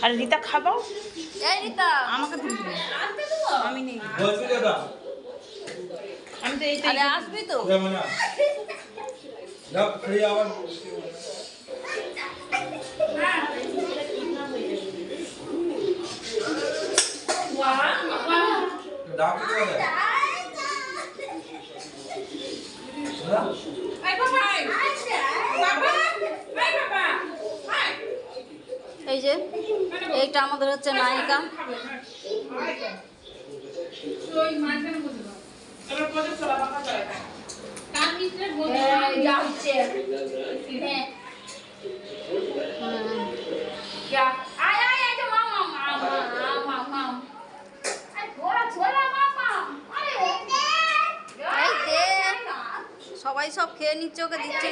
আর রিতা খাবাও। এই রিতা আমাকে দিবি আমি নেই আমি তো এইটাই আরে আসবি তো এই যে এইটা আমাদের হচ্ছে নায়িকা সবাই সব খেয়ে নিচ্ছে ওকে দিচ্ছে